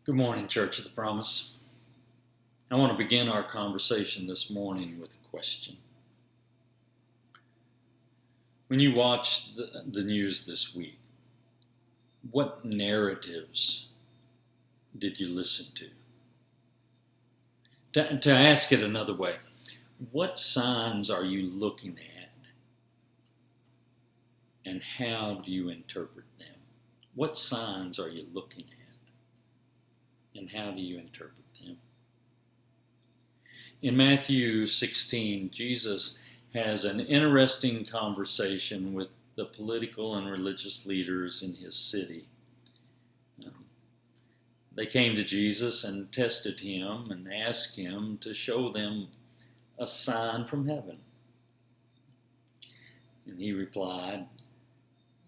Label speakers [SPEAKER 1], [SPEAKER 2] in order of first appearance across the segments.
[SPEAKER 1] Good morning, Church of the Promise. I want to begin our conversation this morning with a question. When you watched the news this week, what narratives did you listen to? To ask it another way, what signs are you looking at and how do you interpret them? What signs are you looking at? And how do you interpret them? In Matthew 16, Jesus has an interesting conversation with the political and religious leaders in his city. They came to Jesus and tested him and asked him to show them a sign from heaven. And he replied,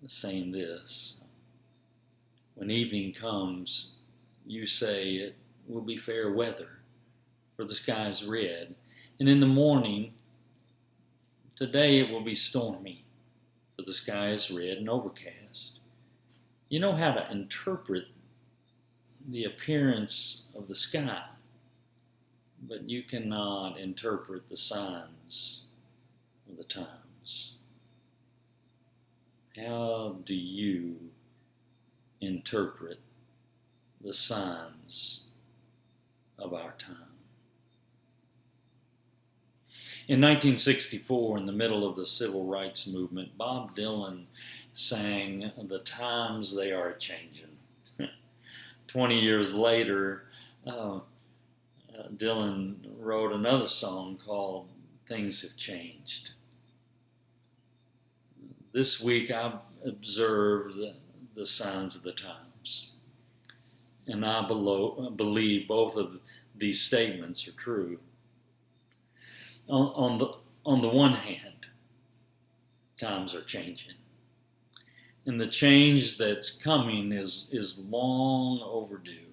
[SPEAKER 1] saying this, "When evening comes, you say it will be fair weather, for the sky is red. And in the morning, today it will be stormy, for the sky is red and overcast." You know how to interpret the appearance of the sky, but you cannot interpret the signs of the times. How do you interpret the signs of our time? In 1964, in the middle of the civil rights movement, Bob Dylan sang "The Times They Are Changing." 20 years later, Dylan wrote another song called "Things Have Changed." This week I've observed the signs of the times. And I believe both of these statements are true. On the one hand, times are changing. And the change that's coming is long overdue.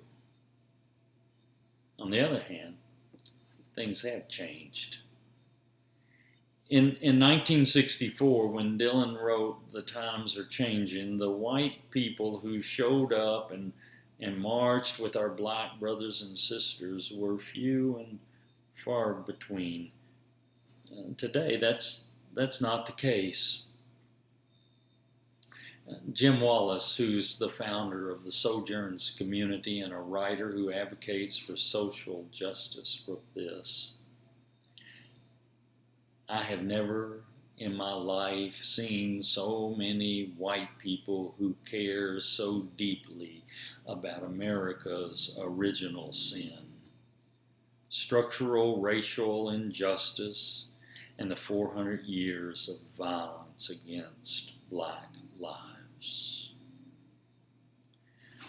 [SPEAKER 1] On the other hand, things have changed. In 1964, when Dylan wrote "The Times Are Changing," the white people who showed up and marched with our black brothers and sisters were few and far between. Today, that's not the case. Jim Wallis, who's the founder of the Sojourns community and a writer who advocates for social justice, wrote this: "I have never in my life seen so many white people who care so deeply about America's original sin, structural racial injustice, and the 400 years of violence against black lives."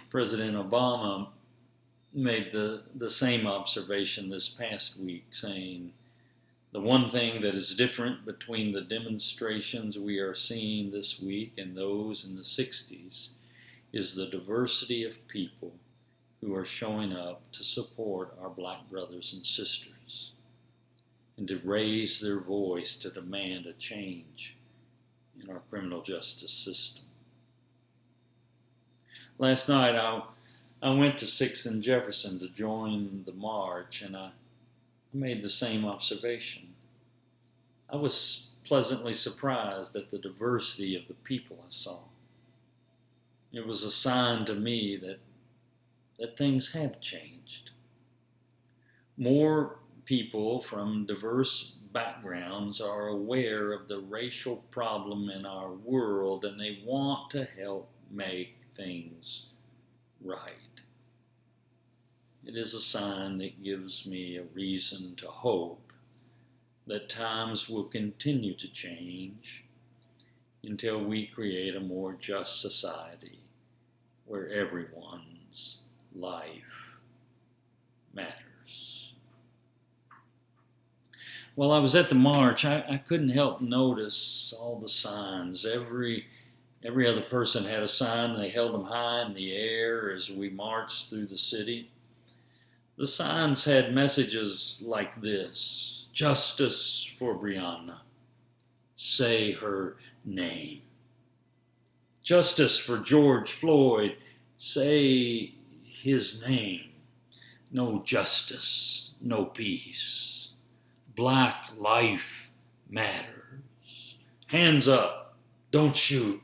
[SPEAKER 1] President Obama made the same observation this past week, saying, "The one thing that is different between the demonstrations we are seeing this week and those in the 60s is the diversity of people who are showing up to support our black brothers and sisters and to raise their voice to demand a change in our criminal justice system." Last night I went to 6th and Jefferson to join the march, and I made the same observation. I was pleasantly surprised at the diversity of the people I saw. It was a sign to me that things have changed. More people from diverse backgrounds are aware of the racial problem in our world, and they want to help make things right. It is a sign that gives me a reason to hope that times will continue to change until we create a more just society where everyone's life matters. While I was at the march, I couldn't help notice all the signs. Every other person had a sign, and they held them high in the air as we marched through the city. The signs had messages like this: "Justice for Breonna. Say her name. Justice for George Floyd. Say his name, no justice, no peace. Black life matters. Hands up, don't shoot.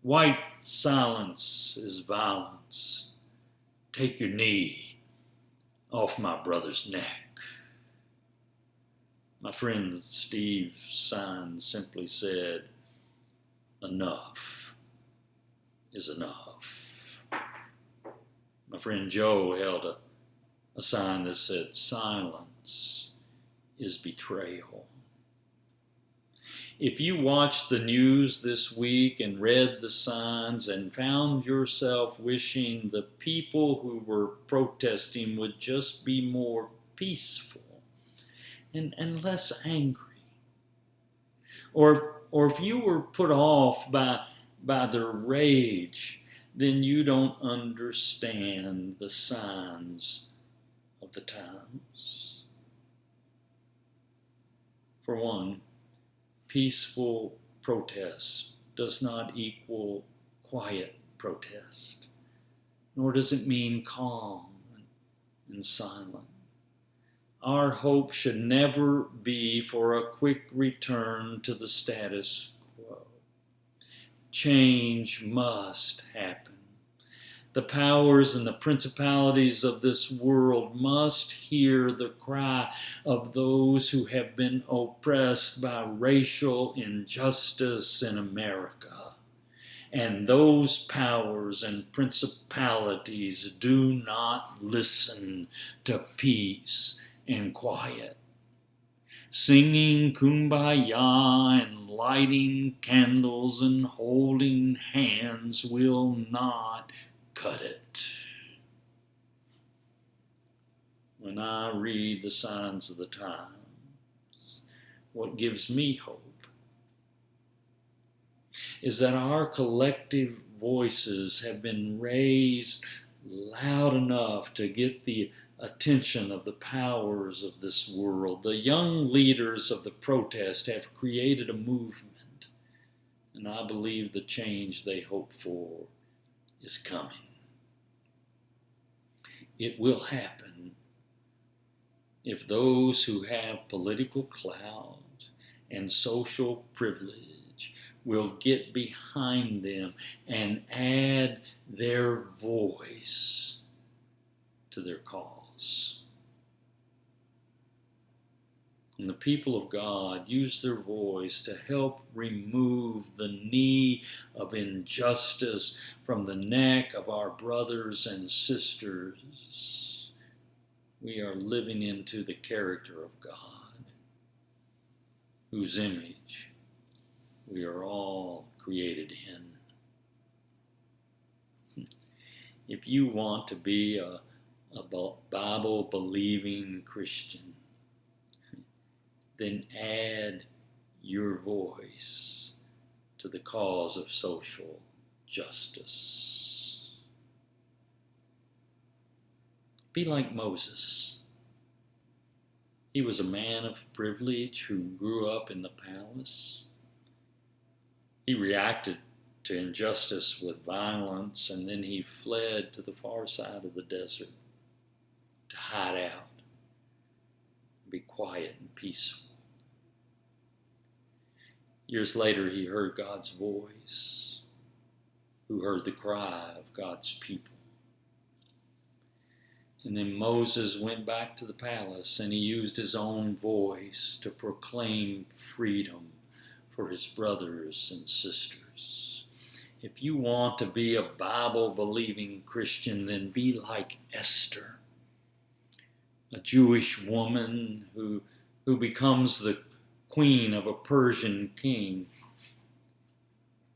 [SPEAKER 1] White silence is violence. Take your knee off my brother's neck. My friend Steve's sign simply said, enough is enough. My friend Joe held a sign that said, silence is betrayal. If you watched the news this week and read the signs and found yourself wishing the people who were protesting would just be more peaceful and less angry, or if you were put off by their rage, then you don't understand the signs of the times. For one, peaceful protest does not equal quiet protest, nor does it mean calm and silent. Our hope should never be for a quick return to the status quo. Change must happen. The powers and the principalities of this world must hear the cry of those who have been oppressed by racial injustice in America. And those powers and principalities do not listen to peace and quiet. Singing Kumbaya and lighting candles and holding hands will not cut it. When I read the signs of the times, what gives me hope is that our collective voices have been raised loud enough to get the attention of the powers of this world. The young leaders of the protest have created a movement, and I believe the change they hope for is coming. It will happen if those who have political clout and social privilege will get behind them and add their voice to their cause. And the people of God use their voice to help remove the knee of injustice from the neck of our brothers and sisters. We are living into the character of God, whose image we are all created in. If you want to be a Bible-believing Christian, then add your voice to the cause of social justice. Be like Moses. He was a man of privilege who grew up in the palace. He reacted to injustice with violence, and then he fled to the far side of the desert to hide out, be quiet and peaceful. Years later, he heard God's voice, who heard the cry of God's people. And then Moses went back to the palace, and he used his own voice to proclaim freedom for his brothers and sisters. If you want to be a Bible-believing Christian, then be like Esther, a Jewish woman who becomes the queen of a Persian king.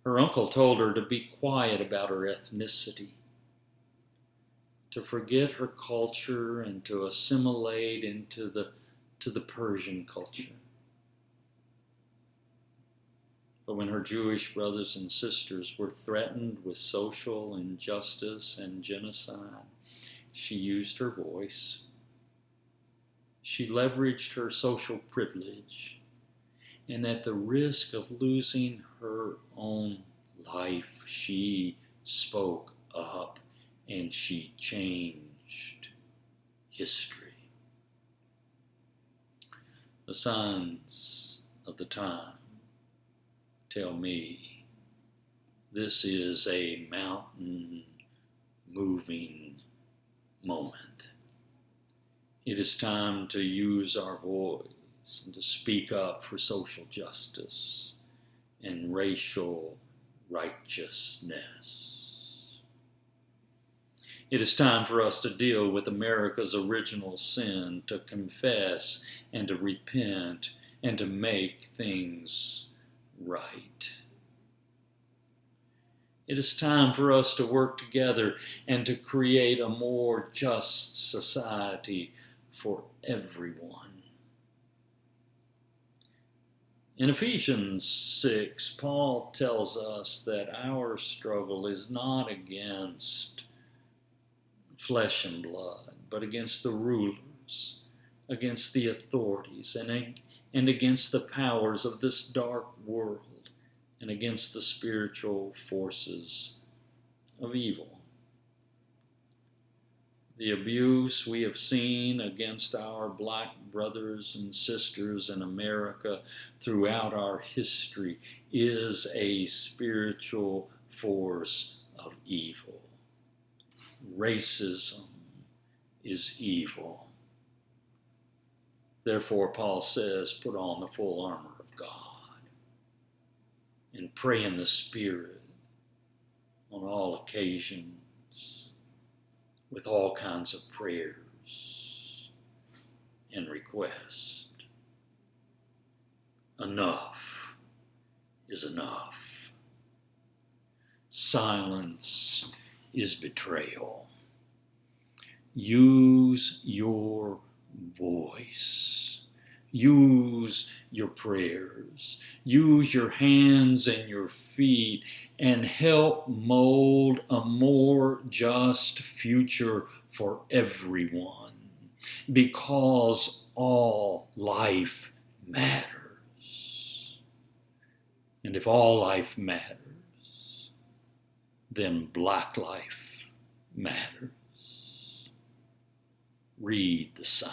[SPEAKER 1] Her uncle told her to be quiet about her ethnicity, to forget her culture and to assimilate into the Persian culture. But when her Jewish brothers and sisters were threatened with social injustice and genocide, she used her voice. She leveraged her social privilege, and at the risk of losing her own life, she spoke up and she changed history. The signs of the time tell me this is a mountain-moving moment. It is time to use our voice and to speak up for social justice and racial righteousness. It is time for us to deal with America's original sin, to confess and to repent and to make things right. It is time for us to work together and to create a more just society for everyone. In Ephesians 6, Paul tells us that our struggle is not against flesh and blood, but against the rulers, against the authorities, and against the powers of this dark world, and against the spiritual forces of evil. The abuse we have seen against our black brothers and sisters in America throughout our history is a spiritual force of evil. Racism is evil. Therefore, Paul says, put on the full armor of God and pray in the Spirit on all occasions with all kinds of prayers and requests. Enough is enough. Silence is betrayal. Use your voice. Use your prayers. Use your hands and your feet and help mold a more just future for everyone, because all life matters. And if all life matters, then black life matters. Read the signs.